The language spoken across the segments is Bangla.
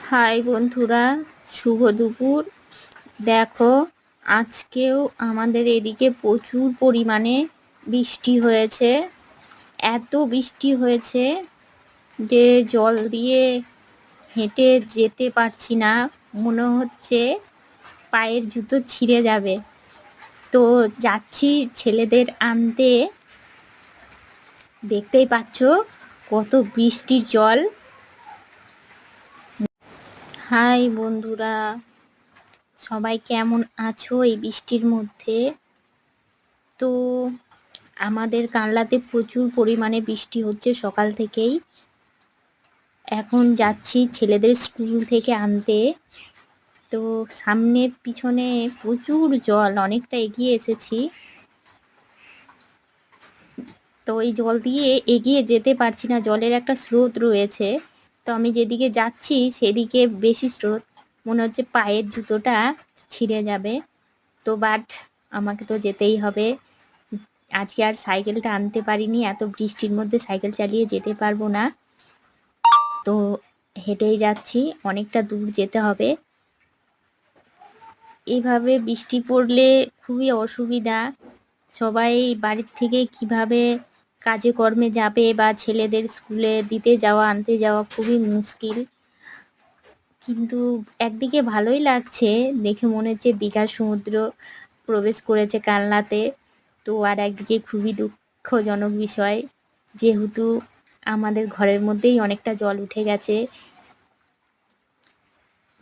হাই বন্ধুরা, শুভ দুপুর। দেখো, আজকেও আমাদের এদিকে প্রচুর পরিমাণে বৃষ্টি হয়েছে। এত বৃষ্টি হয়েছে যে জল দিয়ে হেঁটে যেতে পারছি না, মনে হচ্ছে পায়ের জুতো ছিঁড়ে যাবে। তো যাচ্ছি ছেলেদের আনতে, দেখতেই পাচ্ছ কত বৃষ্টির জল। হাই বন্ধুরা, সবাই কেমন আছো এই বৃষ্টির মধ্যে? তো আমাদের কানলাতে প্রচুর পরিমাণে বৃষ্টি হচ্ছে সকাল থেকেই। এখন যাচ্ছি ছেলেদের স্কুল থেকে আনতে। তো সামনে পিছনে প্রচুর জল, অনেকটা এগিয়ে এসেছি। তো এই জল দিয়ে এগিয়ে যেতে পারছি না, জলের একটা স্রোত রয়েছে। তো আমি যেদিকে যাচ্ছি সেদিকে বেশি স্রোত, মনে হচ্ছে পায়ের জুতোটা ছিঁড়ে যাবে। তো বাট আমাকে তো যেতেই হবে। আজকে আর সাইকেলটা আনতে পারিনি, এত বৃষ্টির মধ্যে সাইকেল চালিয়ে যেতে পারবো না। তো হেঁটেই যাচ্ছি, অনেকটা দূর যেতে হবে। এইভাবে বৃষ্টি পড়লে খুবই অসুবিধা। সবাই বাড়ির থেকে কিভাবে কাজে কর্মে যাবে বা ছেলেদের স্কুলে দিতে যাওয়া আনতে যাওয়া খুবই মুশকিল। কিন্তু একদিকে ভালোই লাগছে, দেখে মনে হচ্ছে দীঘার সমুদ্র প্রবেশ করেছে কালনাতে। তো আর একদিকে খুবই দুঃখজনক বিষয়, যেহেতু আমাদের ঘরের মধ্যেই অনেকটা জল উঠে গেছে।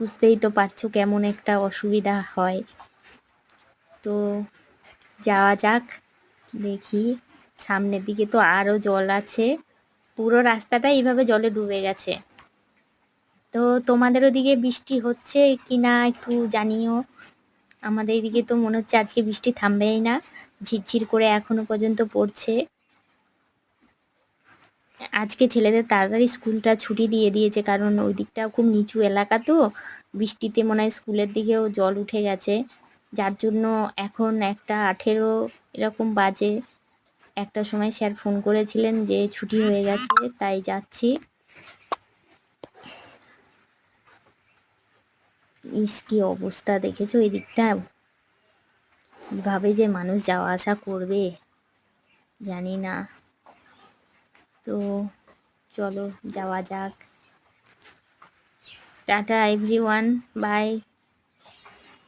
বুঝতেই তো পারছো কেমন একটা অসুবিধা হয়। তো যাওয়া যাক, দেখি। সামনের দিকে তো আরো জল আছে, পুরো রাস্তাটা এইভাবে জলে ডুবে গেছে। তো তোমাদের ওদিকে বৃষ্টি হচ্ছে কিনা একটু জানিও। আমাদের এদিকে তো মনে হচ্ছে আজকে বৃষ্টি থামবেই না, ঝিরঝির করে এখনো পর্যন্ত পড়ছে। আজকে ছেলেদের তাড়াতাড়ি স্কুলটা ছুটি দিয়ে দিয়েছে, কারণ ওই দিকটাও খুব নিচু এলাকা, তো বৃষ্টিতে মনে হয় স্কুলের দিকেও জল উঠে গেছে। যার জন্য এখন 1:18 এরকম বাজে। একটার সময় স্যার ফোন করেছিলেন যে ছুটি হয়ে গেছে, তাই যাচ্ছি। ইস, কি অবস্থা দেখেছো এই দিকটা, কিভাবে যে মানুষ যাওয়া আসা করবে জানি না। তো চলো যাওয়া যাক। Tata everyone, by.